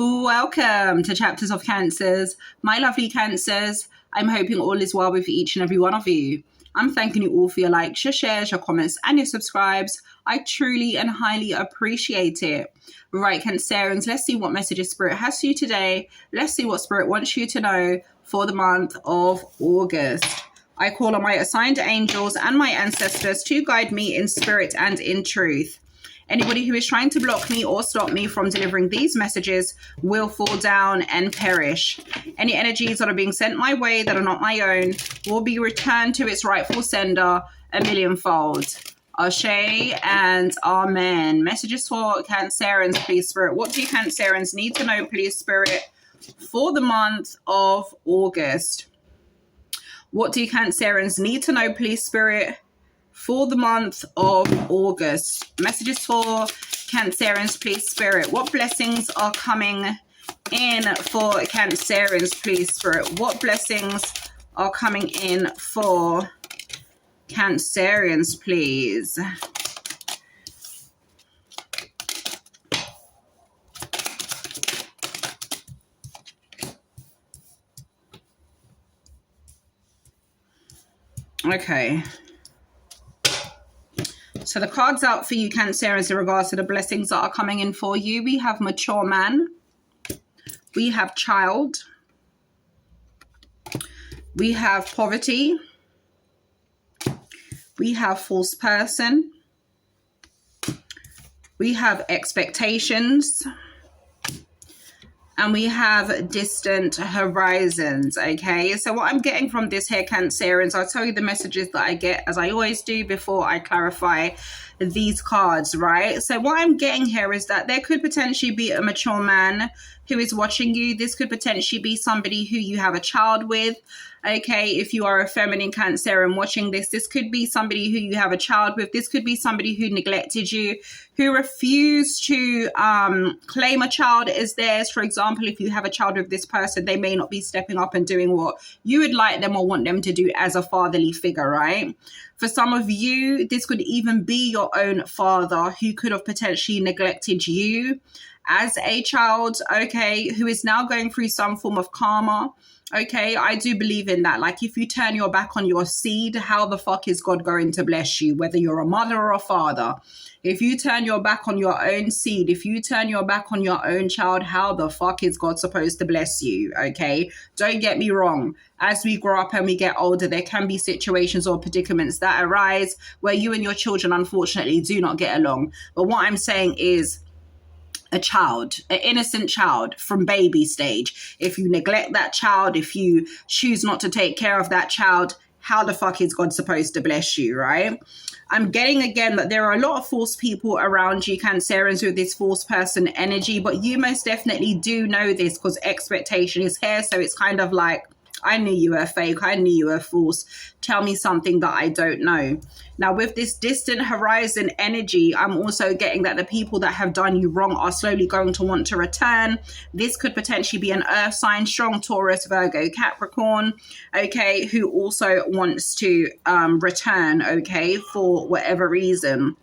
Welcome to Chapters of Cancers. My lovely Cancers, I'm hoping all is well with each and every one of you. I'm thanking you all for your likes, your shares, your comments, and your subscribes. I truly and highly appreciate it. Right, Cancerians, let's see what messages Spirit has for you today. Let's see what Spirit wants you to know for the month of August. I call on my assigned angels and my ancestors to guide me in spirit and in truth. Anybody who is trying to block me or stop me from delivering these messages will fall down and perish. Any energies that are being sent my way that are not my own will be returned to its rightful sender a millionfold. Ashe and Amen. Messages for Cancerians, please, Spirit. What do Cancerians need to know, please, Spirit, for the month of August? What do Cancerians need to know, please, Spirit, for the month of August? Messages for Cancerians, please, Spirit. What blessings are coming in for Cancerians, please, Spirit? What blessings are coming in for Cancerians, please? Okay. So the cards out for you, Cancerians, in regards to the blessings that are coming in for you. We have mature man. We have child. We have poverty. We have false person. We have expectations. And we have distant horizons, okay? So what I'm getting from this here, Cancerians, I'll tell you the messages that I get, as I always do, before I clarify these cards, right? So what I'm getting here is that there could potentially be a mature man who is watching you. This could potentially be somebody who you have a child with, okay? If you are a feminine Cancerian watching this, this could be somebody who you have a child with. This could be somebody who neglected you, who refused to claim a child as theirs. For example, if you have a child with this person, they may not be stepping up and doing what you would like them or want them to do as a fatherly figure, right? For some of you, this could even be your own father who could have potentially neglected you as a child, okay, who is now going through some form of karma. Okay, I do believe in that. Like, if you turn your back on your seed, how the fuck is God going to bless you, whether you're a mother or a father? If you turn your back on your own seed, if you turn your back on your own child, how the fuck is God supposed to bless you? Okay, don't get me wrong. As we grow up and we get older, there can be situations or predicaments that arise where you and your children, unfortunately, do not get along. But what I'm saying is, a child, an innocent child from baby stage, if you neglect that child, if you choose not to take care of that child, how the fuck is God supposed to bless you, right? I'm getting again that there are a lot of false people around you, Cancerians, with this false person energy, but you most definitely do know this because expectation is here. So it's kind of like, I knew you were fake. I knew you were false. Tell me something that I don't know. Now, with this distant horizon energy, I'm also getting that the people that have done you wrong are slowly going to want to return. This could potentially be an earth sign, strong Taurus, Virgo, Capricorn, okay, who also wants to return, okay, for whatever reason.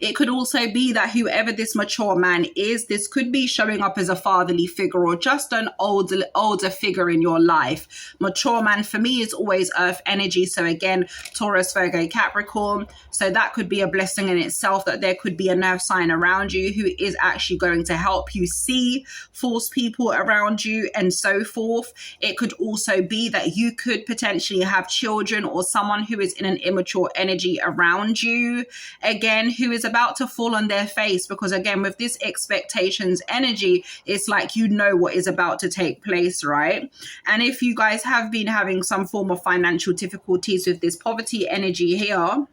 It could also be that whoever this mature man is, this could be showing up as a fatherly figure or just an older figure in your life. Mature man for me is always earth energy. So again, Taurus, Virgo, Capricorn. So that could be a blessing in itself, that there could be a nerve sign around you who is actually going to help you see false people around you and so forth. It could also be that you could potentially have children or someone who is in an immature energy around you, again, who is about to fall on their face, because again, with this expectations energy, it's like you know what is about to take place, right? And if you guys have been having some form of financial difficulties with this poverty energy here,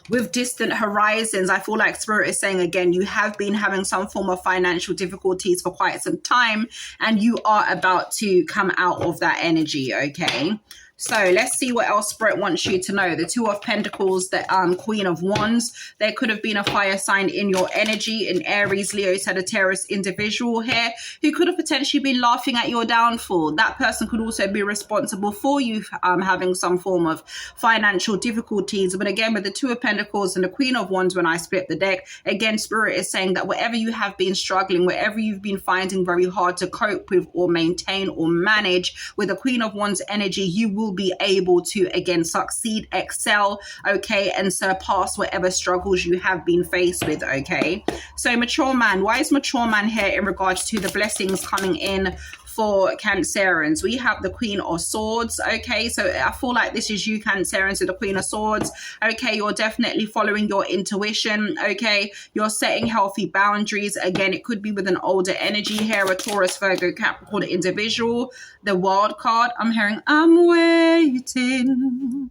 with distant horizons, I feel like Spirit is saying again, you have been having some form of financial difficulties for quite some time, and you are about to come out of that energy, okay? So let's see what else Spirit wants you to know. The Two of Pentacles, the Queen of Wands. There could have been a fire sign in your energy, an Aries, Leo, Sagittarius individual here who could have potentially been laughing at your downfall. That person could also be responsible for you having some form of financial difficulties. But again, with the Two of Pentacles and the Queen of Wands, when I split the deck, again, Spirit is saying that whatever you have been struggling, whatever you've been finding very hard to cope with or maintain or manage, with the Queen of Wands energy, you will be able to again succeed, excel, okay, and surpass whatever struggles you have been faced with, okay. So mature man, why is mature man here in regards to the blessings coming in for Cancerians? We have the Queen of Swords, okay, so I feel like this is you, Cancerians, with the Queen of Swords, okay. You're definitely following your intuition, okay. You're setting healthy boundaries. Again, it could be with an older energy here, a Taurus, Virgo, Capricorn individual. The World card, I'm hearing, I'm waiting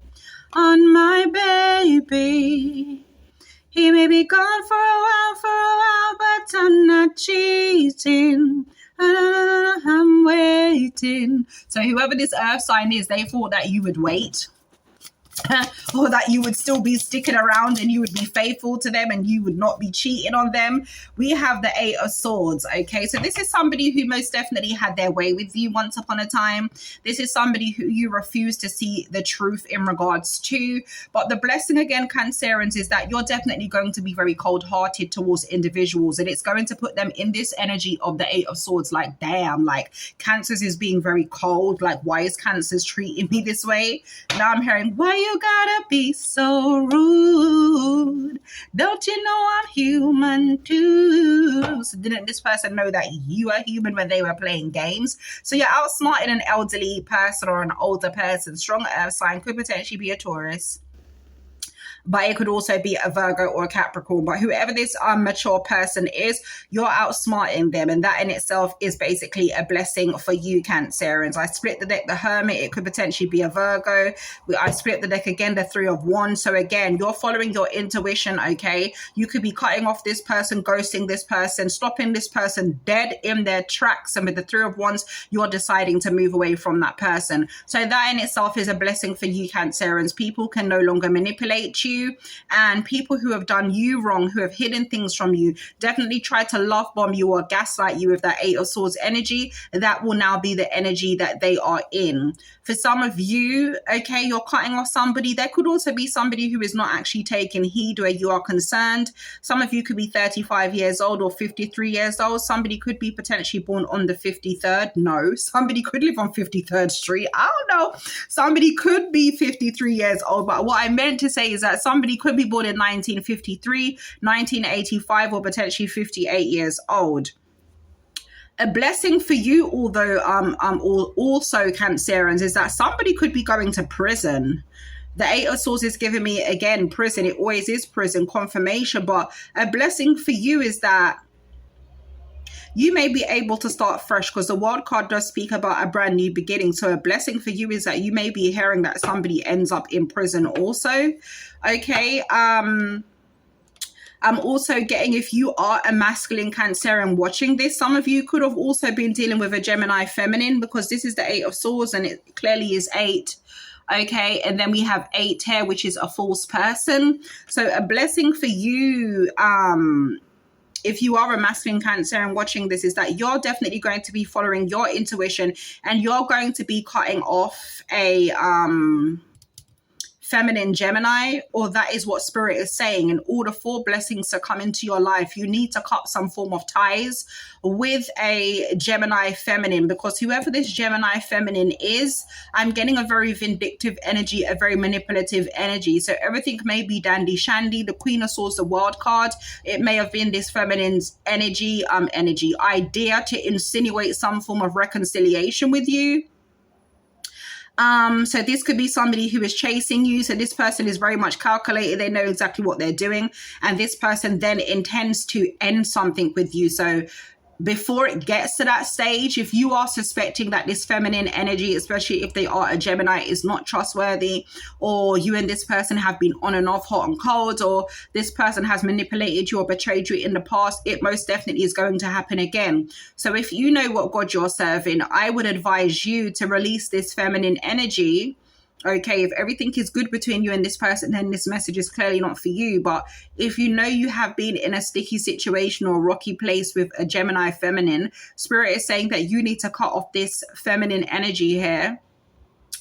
on my baby. He may be gone for a while, but I'm not cheating. I'm waiting. So whoever this earth sign is, they thought that you would wait. Or that you would still be sticking around and you would be faithful to them and you would not be cheating on them. We have the Eight of Swords, okay? So this is somebody who most definitely had their way with you once upon a time. This is somebody who you refuse to see the truth in regards to. But the blessing again, Cancerians, is that you're definitely going to be very cold-hearted towards individuals, and it's going to put them in this energy of the Eight of Swords, like, damn, like, Cancers is being very cold. Like, why is Cancers treating me this way? Now I'm hearing, why you gotta be so rude? Don't you know I'm human too? So didn't this person know that you are human when they were playing games? So you're outsmarting an elderly person or an older person. Strong earth sign, could potentially be a Taurus, but it could also be a Virgo or a Capricorn. But whoever this mature person is, you're outsmarting them, and that in itself is basically a blessing for you, Cancerians. I split the deck, the Hermit. It could potentially be a Virgo. I split the deck again, the Three of Wands. So again, you're following your intuition, okay? You could be cutting off this person, ghosting this person, stopping this person dead in their tracks. And with the Three of Wands, you're deciding to move away from that person. So that in itself is a blessing for you, Cancerians. People can no longer manipulate you. And people who have done you wrong, who have hidden things from you, definitely try to love bomb you or gaslight you with that Eight of Swords energy. That will now be the energy that they are in. For some of you, okay, you're cutting off somebody. There could also be somebody who is not actually taking heed where you are concerned. Some of you could be 35 years old or 53 years old. Somebody could be potentially born on the 53rd. No, somebody could live on 53rd Street. I don't know. Somebody could be 53 years old. But what I meant to say is that somebody could be born in 1953, 1985, or potentially 58 years old. A blessing for you, although also Cancerians, is that somebody could be going to prison. The Eight of Swords is giving me, again, prison. It always is prison, confirmation. But a blessing for you is that you may be able to start fresh, because the World card does speak about a brand new beginning. So a blessing for you is that you may be hearing that somebody ends up in prison also. Okay. I'm also getting, if you are a masculine Cancerian watching this, some of you could have also been dealing with a Gemini feminine, because this is the Eight of Swords and it clearly is 8. Okay, and then we have 8 here, which is a false person. So a blessing for you, if you are a masculine Cancerian watching this, is that you're definitely going to be following your intuition, and you're going to be cutting off a feminine Gemini, or that is what Spirit is saying. In order for blessings to come into your life, you need to cut some form of ties with a Gemini feminine, because whoever this Gemini feminine is, I'm getting a very vindictive energy, a very manipulative energy. So everything may be dandy shandy. The Queen of Swords, the World card, it may have been this feminine's energy idea to insinuate some form of reconciliation with you. So this could be somebody who is chasing you. So this person is very much calculated. They know exactly what they're doing. And this person then intends to end something with you. So before it gets to that stage, if you are suspecting that this feminine energy, especially if they are a Gemini, is not trustworthy, or you and this person have been on and off, hot and cold, or this person has manipulated you or betrayed you in the past, it most definitely is going to happen again. So if you know what God you're serving, I would advise you to release this feminine energy, Okay, if everything is good between you and this person, then this message is clearly not for you. But if you know you have been in a sticky situation or rocky place with a Gemini feminine, Spirit is saying that you need to cut off this feminine energy here.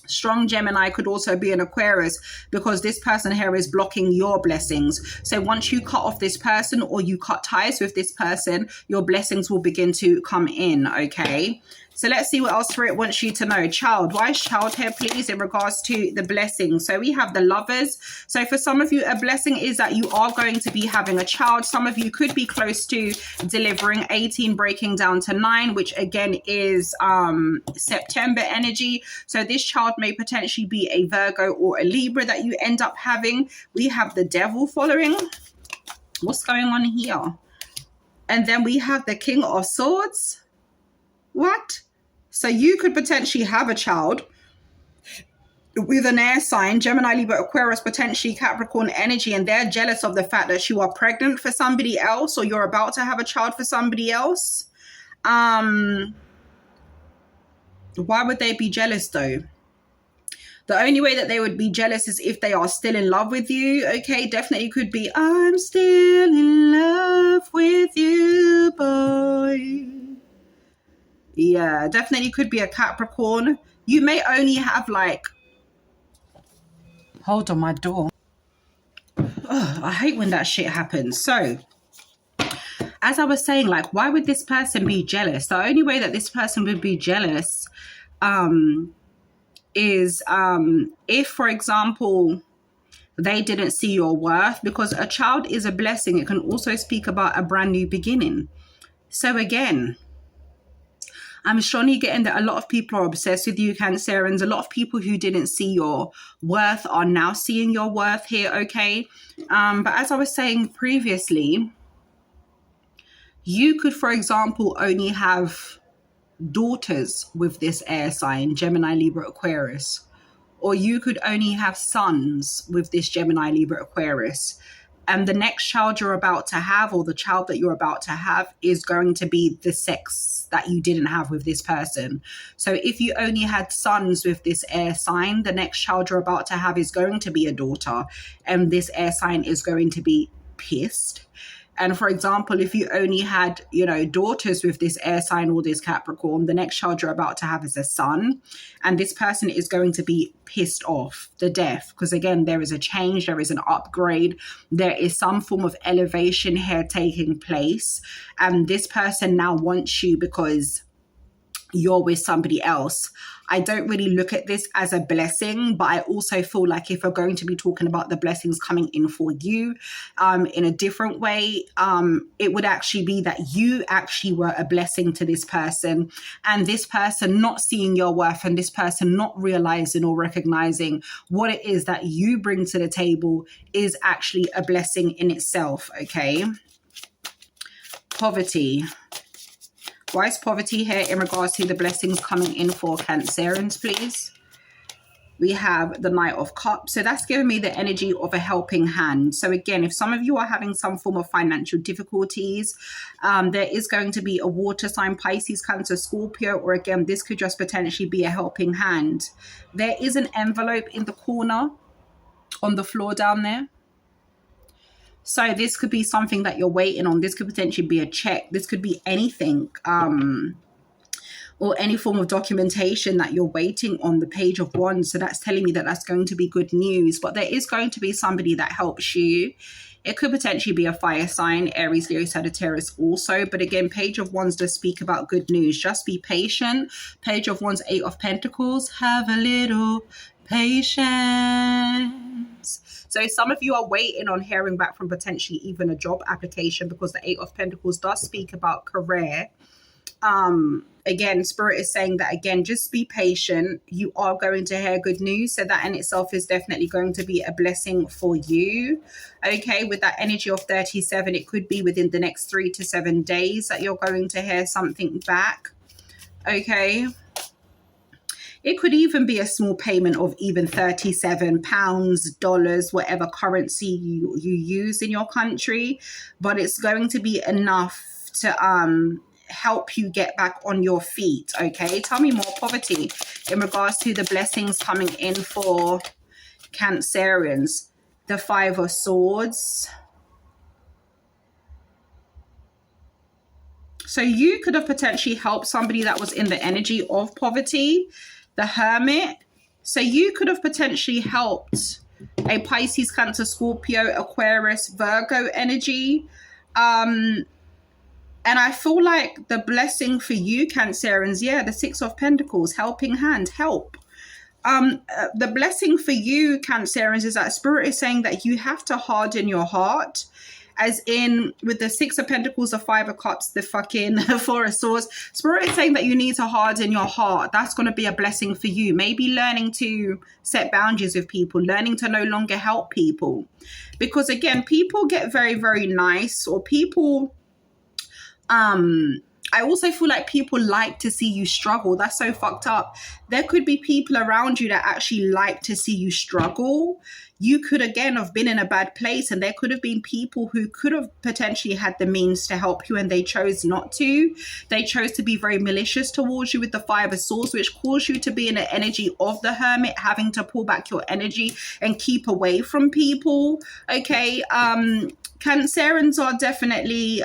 Strong Gemini could also be an Aquarius, because this person here is blocking your blessings. So once you cut off this person or you cut ties with this person, your blessings will begin to come in, okay? So let's see what else Spirit wants you to know. Child, why is child here, please, in regards to the blessing? So we have the Lovers. So for some of you, a blessing is that you are going to be having a child. Some of you could be close to delivering. 18 breaking down to 9, which again is September energy. So this child may potentially be a Virgo or a Libra that you end up having. We have the Devil following. What's going on here? And then we have the King of Swords. What? So you could potentially have a child with an air sign, Gemini, Libra, Aquarius, potentially Capricorn energy, and they're jealous of the fact that you are pregnant for somebody else, or you're about to have a child for somebody else. Why would they be jealous though? The only way that they would be jealous is if they are still in love with you. Okay, definitely could be, I'm still in love with you, boy. Yeah, definitely could be a Capricorn. You may only have like, hold on my door. Ugh, I hate when that shit happens. So as I was saying, like, why would this person be jealous? The only way that this person would be jealous is if, for example, they didn't see your worth, because a child is a blessing. It can also speak about a brand new beginning. So again, I'm strongly getting that a lot of people are obsessed with you, Cancerians. A lot of people who didn't see your worth are now seeing your worth here, okay? But as I was saying previously, you could, for example, only have daughters with this air sign, Gemini, Libra, Aquarius. Or you could only have sons with this Gemini, Libra, Aquarius. And the next child you're about to have, or the child that you're about to have, is going to be the sex that you didn't have with this person. So if you only had sons with this air sign, the next child you're about to have is going to be a daughter. And this air sign is going to be pissed. And for example, if you only had, daughters with this air sign or this Capricorn, the next child you're about to have is a son. And this person is going to be pissed off to death, because again, there is a change, there is an upgrade, there is some form of elevation here taking place. And this person now wants you because you're with somebody else. I don't really look at this as a blessing, but I also feel like if we're going to be talking about the blessings coming in for you in a different way, it would actually be that you actually were a blessing to this person, and this person not seeing your worth, and this person not realizing or recognizing what it is that you bring to the table is actually a blessing in itself, okay? Poverty. Why is poverty here in regards to the blessings coming in for Cancerians, please? We have the Knight of Cups. So that's giving me the energy of a helping hand. So again, if some of you are having some form of financial difficulties, there is going to be a water sign, Pisces, Cancer, Scorpio, or again, this could just potentially be a helping hand. There is an envelope in the corner on the floor down there. So this could be something that you're waiting on. This could potentially be a check. This could be anything, or any form of documentation that you're waiting on, the Page of Wands. So that's telling me that that's going to be good news. But there is going to be somebody that helps you. It could potentially be a fire sign, Aries, Leo, Sagittarius also. But again, Page of Wands does speak about good news. Just be patient. Page of Wands, 8 of Pentacles. Have a little patience. So some of you are waiting on hearing back from potentially even a job application, because the 8 of Pentacles does speak about career. Again, Spirit is saying that, again, just be patient. You are going to hear good news. So that in itself is definitely going to be a blessing for you. Okay, with that energy of 37, it could be within the next 3 to 7 days that you're going to hear something back. Okay. It could even be a small payment of even £37, dollars, whatever currency you use in your country. But it's going to be enough to help you get back on your feet. Okay, tell me more, poverty, in regards to the blessings coming in for Cancerians. The Five of Swords. So you could have potentially helped somebody that was in the energy of poverty. The Hermit. So you could have potentially helped a Pisces, Cancer, Scorpio, Aquarius, Virgo energy. And I feel like the blessing for you, Cancerians, yeah, the Six of Pentacles, helping hand, help. The blessing for you, Cancerians, is that Spirit is saying that you have to harden your heart. As in, with the Six of Pentacles, the Five of Cups, the fucking Four of Swords, Spirit is saying that you need to harden your heart. That's going to be a blessing for you. Maybe learning to set boundaries with people, learning to no longer help people. Because again, people get very, very nice, or people, I also feel like people like to see you struggle. That's so fucked up. There could be people around you that actually like to see you struggle. You could, again, have been in a bad place, and there could have been people who could have potentially had the means to help you, and they chose not to. They chose to be very malicious towards you with the Five of Swords, which caused you to be in the energy of the Hermit, having to pull back your energy and keep away from people. Okay, Cancerians are definitely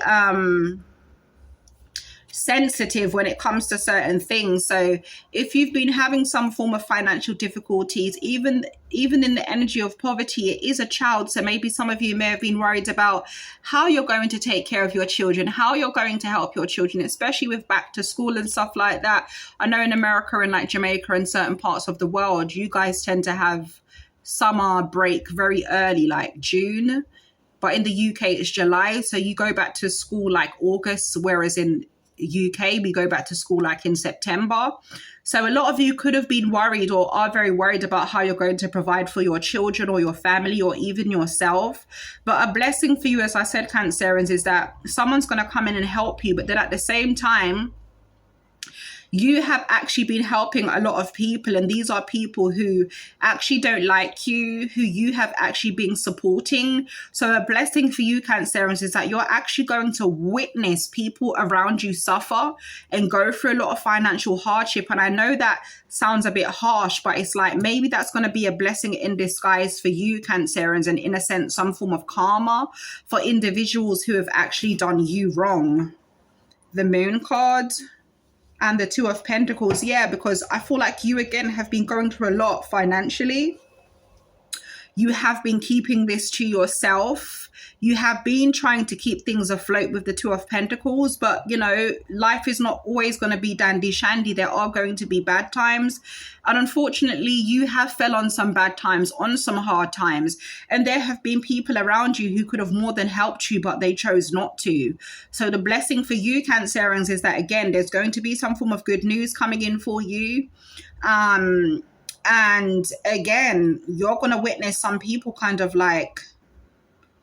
sensitive when it comes to certain things. So if you've been having some form of financial difficulties, even in the energy of poverty, it is a child. So maybe some of you may have been worried about how you're going to take care of your children, how you're going to help your children, especially with back to school and stuff like that. I know in America and like Jamaica and certain parts of the world, you guys tend to have summer break very early, like June. But in the UK, it's July. So you go back to school like August, whereas in UK, we go back to school like in September. So a lot of you could have been worried or are very worried about how you're going to provide for your children or your family or even yourself. But a blessing for you, as I said, Cancerians, is that someone's going to come in and help you. But then at the same time, you have actually been helping a lot of people, and these are people who actually don't like you, who you have actually been supporting. So a blessing for you, Cancerians, is that you're actually going to witness people around you suffer and go through a lot of financial hardship. And I know that sounds a bit harsh, but it's like maybe that's going to be a blessing in disguise for you, Cancerians, and in a sense, some form of karma for individuals who have actually done you wrong. The Moon card and the Two of Pentacles, yeah, because I feel like you, again, have been going through a lot financially. You have been keeping this to yourself. You have been trying to keep things afloat with the Two of Pentacles, but, you know, life is not always going to be dandy shandy. There are going to be bad times. And unfortunately, you have fell on some bad times, on some hard times. And there have been people around you who could have more than helped you, but they chose not to. So the blessing for you, Cancerians, is that, again, there's going to be some form of good news coming in for you. And again, you're going to witness some people kind of like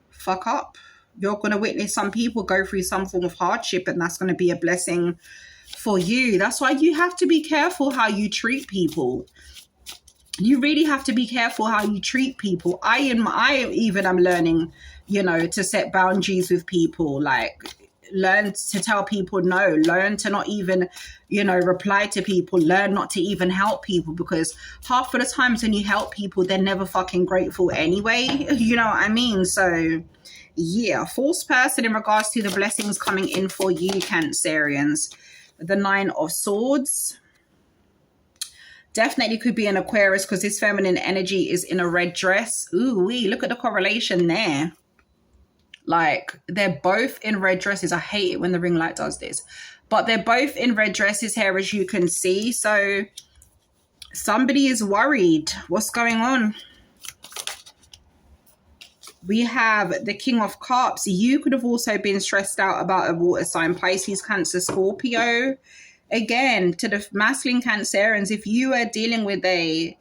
fuck up. You're going to witness some people go through some form of hardship, and that's going to be a blessing for you. That's why you have to be careful how you treat people. You really have to be careful how you treat people. I even am learning, you know, to set boundaries with people, like learn to tell people no, learn to not even, you know, reply to people, learn not to even help people, because half of the times when you help people, they're never fucking grateful anyway. You know what I mean? So yeah, false person in regards to the blessings coming in for you, Cancerians. The Nine of Swords. Definitely could be an Aquarius, because this feminine energy is in a red dress. Ooh, look at the correlation there. Like, they're both in red dresses. I hate it when the ring light does this. But they're both in red dresses here, as you can see. So somebody is worried. What's going on? We have the King of Cups. You could have also been stressed out about a water sign, Pisces, Cancer, Scorpio. Again, to the masculine Cancerians, if you are dealing with a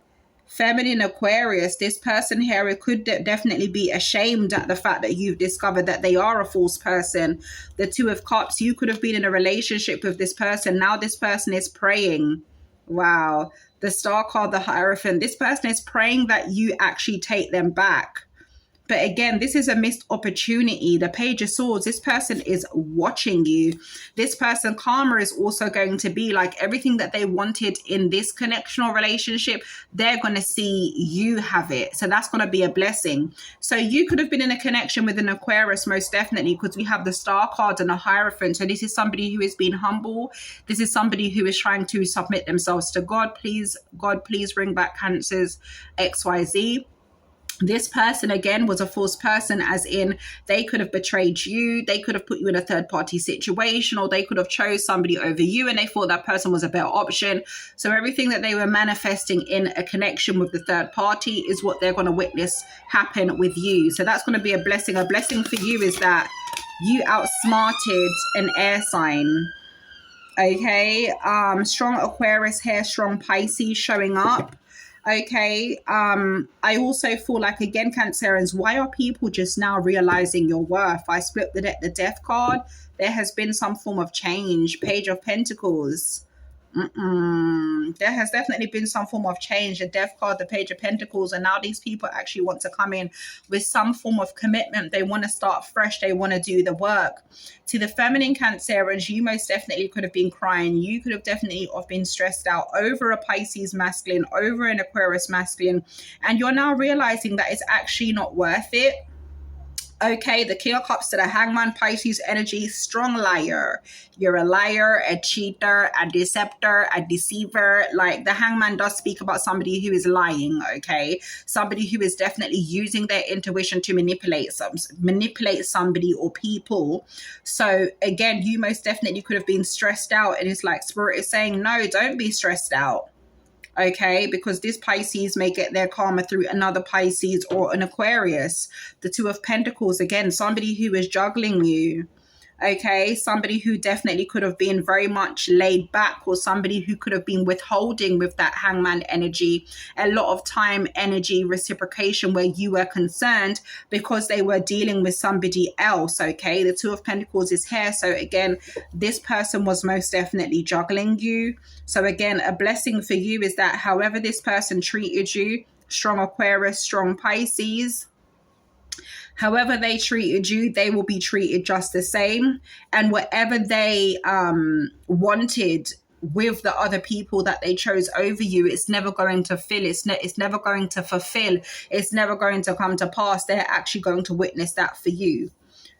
feminine Aquarius, this person here could definitely be ashamed at the fact that you've discovered that they are a false person. The Two of Cups, you could have been in a relationship with this person. Now this person is praying. Wow. The Star card, the Hierophant. This person is praying that you actually take them back. But again, this is a missed opportunity. The Page of Swords, this person is watching you. This person, karma is also going to be like everything that they wanted in this connection or relationship, they're going to see you have it. So that's going to be a blessing. So you could have been in a connection with an Aquarius, most definitely, because we have the Star card and a Hierophant. So this is somebody who is being humble. This is somebody who is trying to submit themselves to God. Please, God, please bring back Cancers, XYZ. This person, again, was a false person, as in they could have betrayed you, they could have put you in a third-party situation, or they could have chose somebody over you and they thought that person was a better option. So everything that they were manifesting in a connection with the third party is what they're going to witness happen with you. So that's going to be a blessing. A blessing for you is that you outsmarted an air sign. Okay, strong Aquarius here, strong Pisces showing up. Okay, I also feel like, again, Cancerians, why are people just now realizing your worth? I split the deck, the Death card. There has been some form of change. Page of Pentacles. There has definitely been some form of change. The Death card, the Page of Pentacles, and now these people actually want to come in with some form of commitment. They want to start fresh. They want to do the work. To the feminine Cancerians, you most definitely could have been crying. You could have definitely been stressed out over a Pisces masculine, over an Aquarius masculine, and you're now realizing that it's actually not worth it. Okay, the King of Cups to the Hangman, Pisces energy, strong liar. You're a liar, a cheater, a deceptor, a deceiver. Like, the Hangman does speak about somebody who is lying, okay? Somebody who is definitely using their intuition to manipulate somebody or people. So again, you most definitely could have been stressed out, and it's like Spirit is saying, no, don't be stressed out. Okay, because this Pisces may get their karma through another Pisces or an Aquarius. The Two of Pentacles, again, somebody who is juggling you. Okay, somebody who definitely could have been very much laid back, or somebody who could have been withholding with that Hangman energy. A lot of time, energy, reciprocation, where you were concerned because they were dealing with somebody else. Okay, the Two of Pentacles is here. So again, this person was most definitely juggling you. So again, a blessing for you is that however this person treated you, strong Aquarius, strong Pisces, however they treated you, they will be treated just the same. And whatever they wanted with the other people that they chose over you, it's never going to fill. It's never going to fulfill. It's never going to come to pass. They're actually going to witness that for you.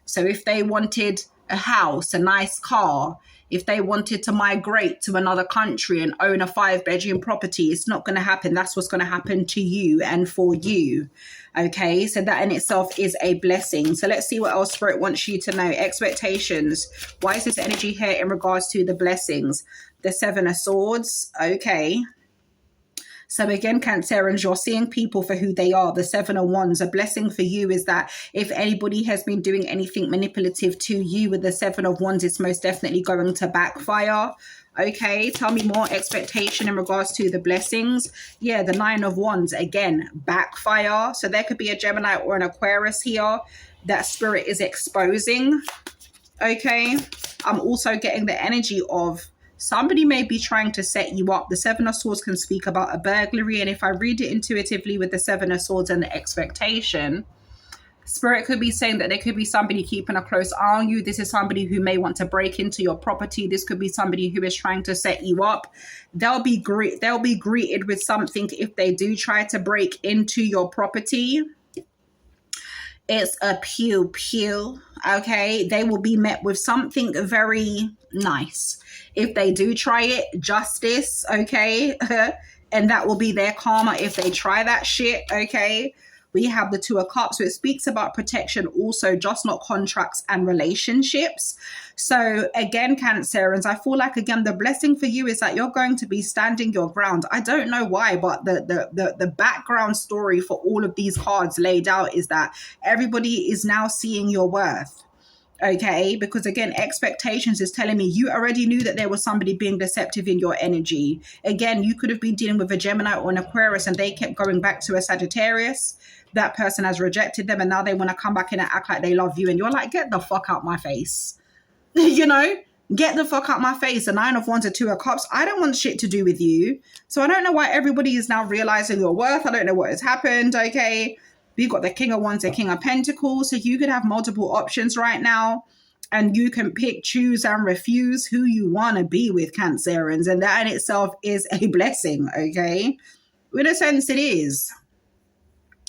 So if they wanted a house, a nice car, if they wanted to migrate to another country and own a 5-bedroom property, it's not going to happen. That's what's going to happen to you and for you. Okay, so that in itself is a blessing. So let's see what else Spirit wants you to know. Expectations. Why is this energy here in regards to the blessings? The Seven of Swords. Okay. So again, Cancerians, you're seeing people for who they are. The Seven of Wands. A blessing for you is that if anybody has been doing anything manipulative to you with the Seven of Wands, it's most definitely going to backfire. Okay, tell me more. Expectation in regards to the blessings. Yeah, the Nine of Wands, again, backfire. So there could be a Gemini or an Aquarius here that Spirit is exposing. Okay, I'm also getting the energy of somebody may be trying to set you up. The Seven of Swords can speak about a burglary. And if I read it intuitively with the Seven of Swords and the expectation, Spirit could be saying that there could be somebody keeping a close eye on you. This is somebody who may want to break into your property. This could be somebody who is trying to set you up. They'll be greeted with something if they do try to break into your property. It's a pew pew. Okay, they will be met with something very nice if they do try it. Justice. Okay. And that will be their karma if they try that shit. Okay. We have the Two of Cups, so it speaks about protection also, just not contracts and relationships. So again, Cancerians, I feel like, again, the blessing for you is that you're going to be standing your ground. I don't know why, but the background story for all of these cards laid out is that everybody is now seeing your worth. Okay, because again, expectations is telling me you already knew that there was somebody being deceptive in your energy. Again, you could have been dealing with a Gemini or an Aquarius and they kept going back to a Sagittarius. That person has rejected them and now they want to come back in and act like they love you. And you're like, get the fuck out my face. You know, get the fuck out my face. The Nine of Wands, a Two of Cups. I don't want shit to do with you. So I don't know why everybody is now realizing your worth. I don't know what has happened. Okay. We've got the King of Wands, the King of Pentacles. So you could have multiple options right now. And you can pick, choose, and refuse who you want to be with, Cancerians. And that in itself is a blessing, okay? In a sense, it is.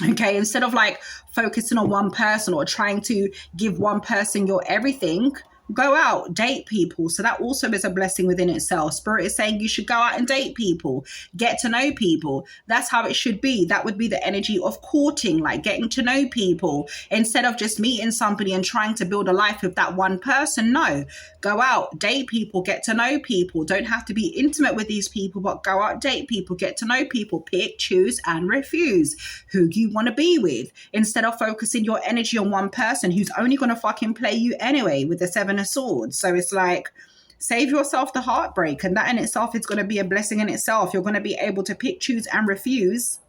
Okay, instead of like focusing on one person or trying to give one person your everything, go out, date people. So that also is a blessing within itself. Spirit is saying you should go out and date people, get to know people. That's how it should be. That would be the energy of courting, like getting to know people instead of just meeting somebody and trying to build a life with that one person. No, go out, date people, get to know people. Don't have to be intimate with these people, but go out, date people, get to know people, pick, choose, and refuse who you want to be with instead of focusing your energy on one person who's only going to fucking play you anyway with the Seven of Swords. So it's like, save yourself the heartbreak, and that in itself is going to be a blessing in itself. You're going to be able to pick, choose, and refuse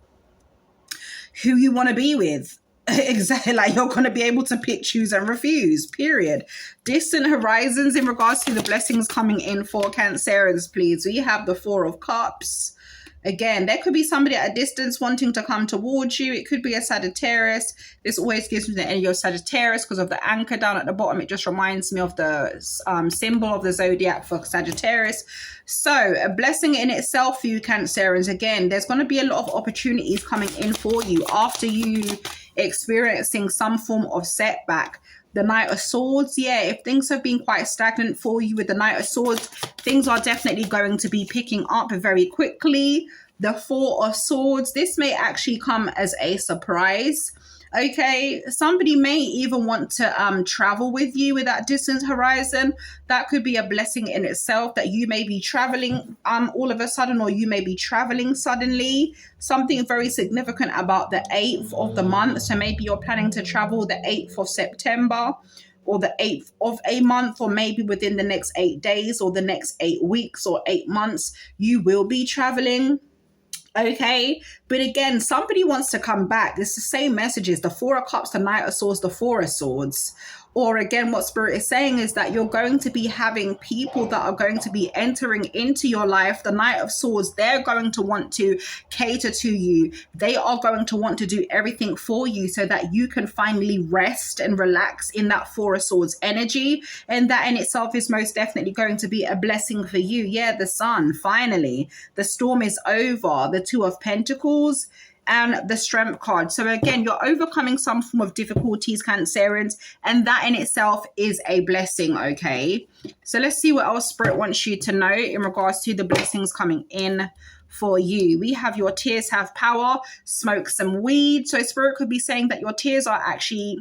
who you want to be with. Exactly, like you're going to be able to pick, choose, and refuse, period. Distant horizons in regards to the blessings coming in for Cancerians, please. We have the Four of Cups. Again, there could be somebody at a distance wanting to come towards you. It could be a Sagittarius. This always gives me the energy of Sagittarius because of the anchor down at the bottom. It just reminds me of the symbol of the zodiac for Sagittarius. So a blessing in itself for you, Cancerians. Again, there's going to be a lot of opportunities coming in for you after you experiencing some form of setback. The Knight of Swords, yeah, if things have been quite stagnant for you with the Knight of Swords, things are definitely going to be picking up very quickly. The Four of Swords, this may actually come as a surprise. Okay, somebody may even want to travel with you with that distant horizon. That could be a blessing in itself, that you may be traveling all of a sudden, or you may be traveling suddenly. Something very significant about the 8th of the month. So maybe you're planning to travel the 8th of September or the 8th of a month, or maybe within the next 8 days or the next 8 weeks or 8 months, you will be traveling. Okay, but again, somebody wants to come back. It's the same messages, the Four of Cups, the Knight of Swords, the Four of Swords. Or again, what Spirit is saying is that you're going to be having people that are going to be entering into your life. The Knight of Swords, they're going to want to cater to you. They are going to want to do everything for you so that you can finally rest and relax in that Four of Swords energy. And that in itself is most definitely going to be a blessing for you. Yeah, the Sun, finally. The storm is over. The Two of Pentacles and the Strength card. So again, you're overcoming some form of difficulties, Cancerians, and that in itself is a blessing, okay? So let's see what else Spirit wants you to know in regards to the blessings coming in for you. We have your tears have power, smoke some weed. So Spirit could be saying that your tears are actually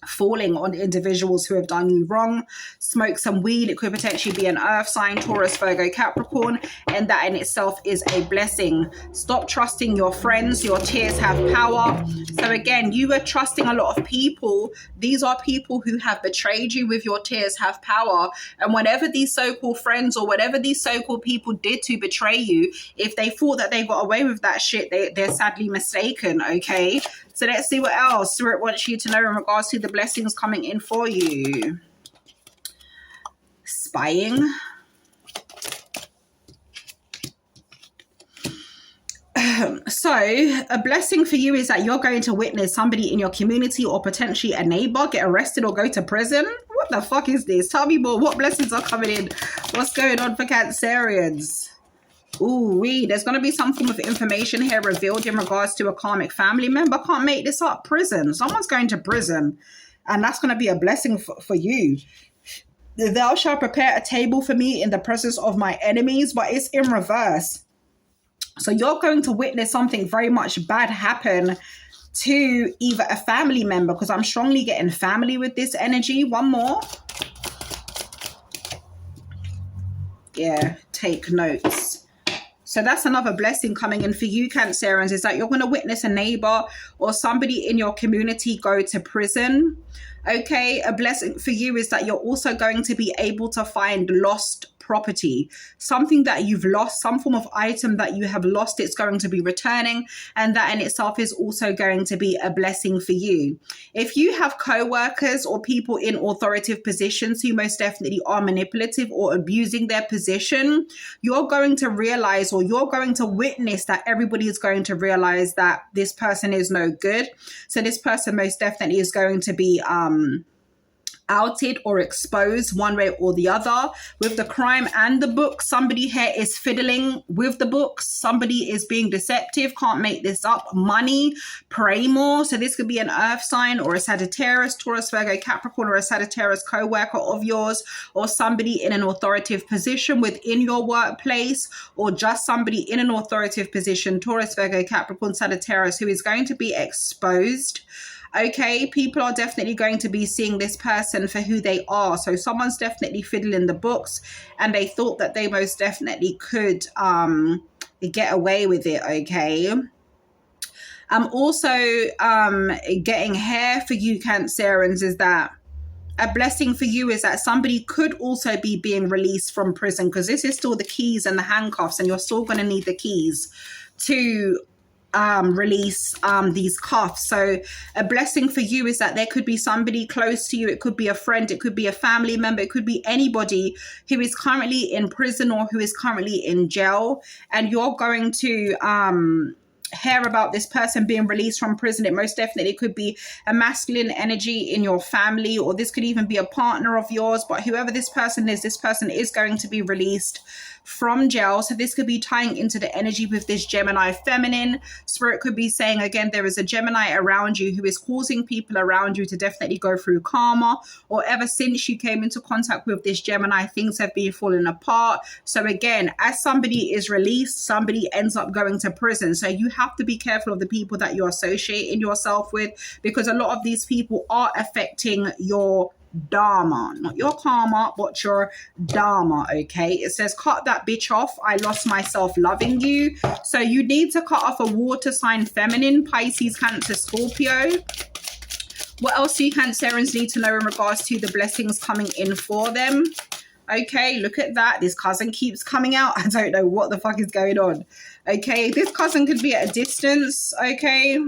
falling on individuals who have done you wrong. Smoke some weed. It could potentially be an earth sign, Taurus, Virgo, Capricorn, and that in itself is a blessing. Stop trusting your friends. Your tears have power. So again, you were trusting a lot of people. These are people who have betrayed you with your tears have power. And whatever these so-called friends or whatever these so-called people did to betray you, if they thought that they got away with that shit, they're sadly mistaken, okay? So let's see what else Spirit wants you to know in regards to the blessings coming in for you. Spying. So a blessing for you is that you're going to witness somebody in your community or potentially a neighbor get arrested or go to prison. What the fuck is this? Tell me more. What blessings are coming in? What's going on for Cancerians? Ooh, there's going to be some form of information here revealed in regards to a karmic family member. Can't make this up. Prison. Someone's going to prison. And that's going to be a blessing for you. Thou shalt prepare a table for me in the presence of my enemies. But it's in reverse. So you're going to witness something very much bad happen to either a family member, because I'm strongly getting family with this energy. One more. Yeah, take notes. So that's another blessing coming in for you, Cancerians, is that you're going to witness a neighbor or somebody in your community go to prison. Okay, a blessing for you is that you're also going to be able to find lost property, something that you've lost, some form of item that you have lost, it's going to be returning. And that in itself is also going to be a blessing for you. If you have co-workers or people in authoritative positions who most definitely are manipulative or abusing their position, you're going to realize, or you're going to witness, that everybody is going to realize that this person is no good. So this person most definitely is going to be outed or exposed one way or the other. With the crime and the book, somebody here is fiddling with the books. Somebody is being deceptive. Can't make this up. Money, pray more. So this could be an earth sign or a Sagittarius, Taurus, Virgo, Capricorn, or a Sagittarius co-worker of yours, or somebody in an authoritative position within your workplace, or just somebody in an authoritative position, Taurus, Virgo, Capricorn, Sagittarius, who is going to be exposed. Okay, people are definitely going to be seeing this person for who they are. So someone's definitely fiddling the books, and they thought that they most definitely could get away with it. Okay. Also getting hair for you Cancerians is that a blessing for you is that somebody could also be being released from prison, because this is still the keys and the handcuffs, and you're still going to need the keys to release these cuffs. So a blessing for you is that there could be somebody close to you. It could be a friend, it could be a family member, it could be anybody who is currently in prison or who is currently in jail, and you're going to hear about this person being released from prison. It most definitely could be a masculine energy in your family, or this could even be a partner of yours. But whoever this person is going to be released from jail. So this could be tying into the energy with this Gemini feminine. Spirit could be saying, again, there is a Gemini around you who is causing people around you to definitely go through karma, or ever since you came into contact with this Gemini, things have been falling apart. So again, as somebody is released, somebody ends up going to prison. So you have to be careful of the people that you're associating yourself with, because a lot of these people are affecting your dharma, not your karma, but your dharma. Okay, it says cut that bitch off, I lost myself loving you. So you need to cut off a water sign feminine, Pisces, Cancer, Scorpio. What else do you Cancerians need to know in regards to the blessings coming in for them? Okay, look at that. This cousin keeps coming out. I don't know what the fuck is going on. Okay, this cousin could be at a distance. Okay.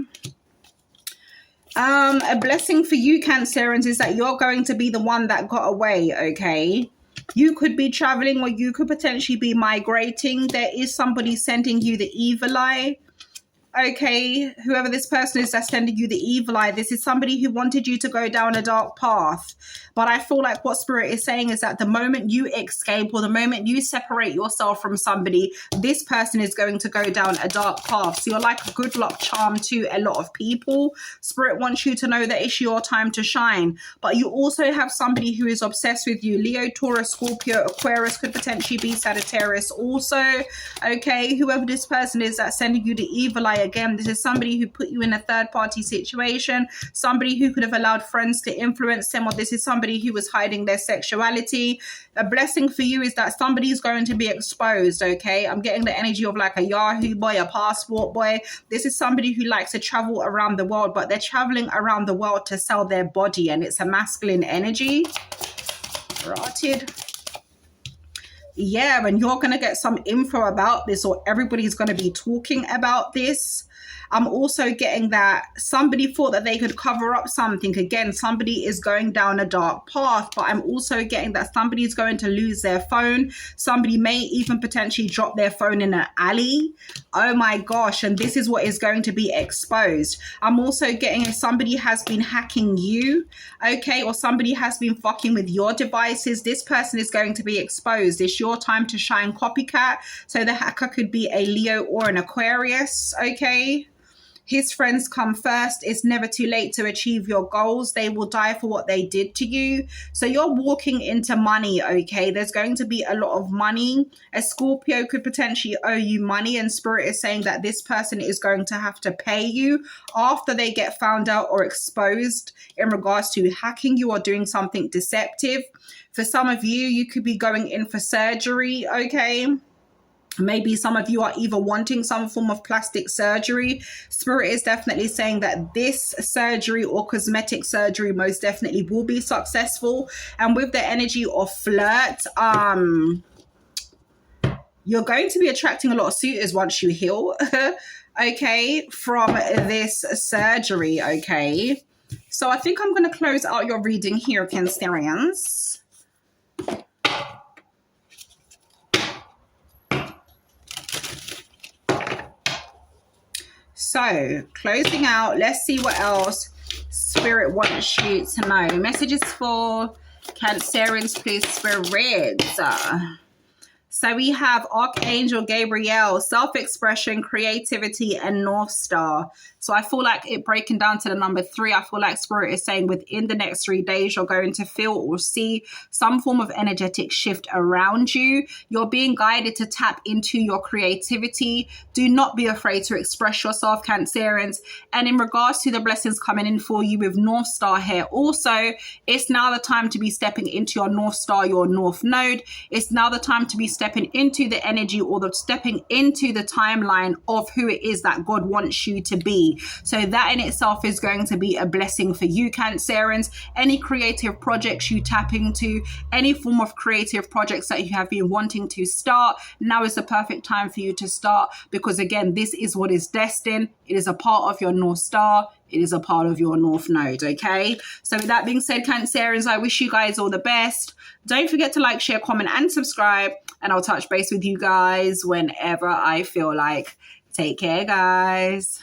A blessing for you Cancerians is that you're going to be the one that got away. Okay, you could be traveling, or you could potentially be migrating. There is somebody sending you the evil eye. Okay, whoever this person is that's sending you the evil eye, this is somebody who wanted you to go down a dark path. But I feel like what Spirit is saying is that the moment you escape, or the moment you separate yourself from somebody, this person is going to go down a dark path. So you're like a good luck charm to a lot of people. Spirit wants you to know that it's your time to shine. But you also have somebody who is obsessed with you. Leo, Taurus, Scorpio, Aquarius, could potentially be Sagittarius also. Okay, whoever this person is that's sending you the evil eye, again, this is somebody who put you in a third party situation, somebody who could have allowed friends to influence them, or this is somebody who was hiding their sexuality. A blessing for you is that somebody is going to be exposed. Okay, I'm getting the energy of like a Yahoo boy, a passport boy. This is somebody who likes to travel around the world, but they're traveling around the world to sell their body, and it's a masculine energy. Rotted. Yeah, and you're going to get some info about this, or everybody's going to be talking about this. I'm also getting that somebody thought that they could cover up something. Again, somebody is going down a dark path, but I'm also getting that somebody is going to lose their phone. Somebody may even potentially drop their phone in an alley. Oh my gosh, and this is what is going to be exposed. I'm also getting if somebody has been hacking you, okay, or somebody has been fucking with your devices, this person is going to be exposed. It's your time to shine, copycat. So the hacker could be a Leo or an Aquarius, okay? His friends come first. It's never too late to achieve your goals. They will die for what they did to you. So you're walking into money, okay? There's going to be a lot of money. A Scorpio could potentially owe you money, and Spirit is saying that this person is going to have to pay you after they get found out or exposed in regards to hacking you or doing something deceptive. For some of you, you could be going in for surgery, okay? Maybe some of you are either wanting some form of plastic surgery. Spirit is definitely saying that this surgery or cosmetic surgery most definitely will be successful. And with the energy of flirt, you're going to be attracting a lot of suitors once you heal, okay, from this surgery, okay? So I think I'm going to close out your reading here, Cancerians. So closing out, let's see what else Spirit wants you to know. Messages for Cancerians, please, Spirit. So we have Archangel Gabriel, self-expression, creativity, and North Star. So I feel like it breaking down to the number 3, I feel like Spirit is saying within the next 3 days, you're going to feel or see some form of energetic shift around you. You're being guided to tap into your creativity. Do not be afraid to express yourself, Cancerians. And in regards to the blessings coming in for you with North Star here, also, it's now the time to be stepping into your North Star, your North Node. It's now the time to be stepping into the energy or the stepping into the timeline of who it is that God wants you to be. So that in itself is going to be a blessing for you, Cancerians. Any creative projects you tap into, any form of creative projects that you have been wanting to start, now is the perfect time for you to start, because again, this is what is destined. It is a part of your North Star. It is a part of your North Node, okay? So with that being said, Cancerians, I wish you guys all the best. Don't forget to like, share, comment, and subscribe. And I'll touch base with you guys whenever I feel like. Take care, guys.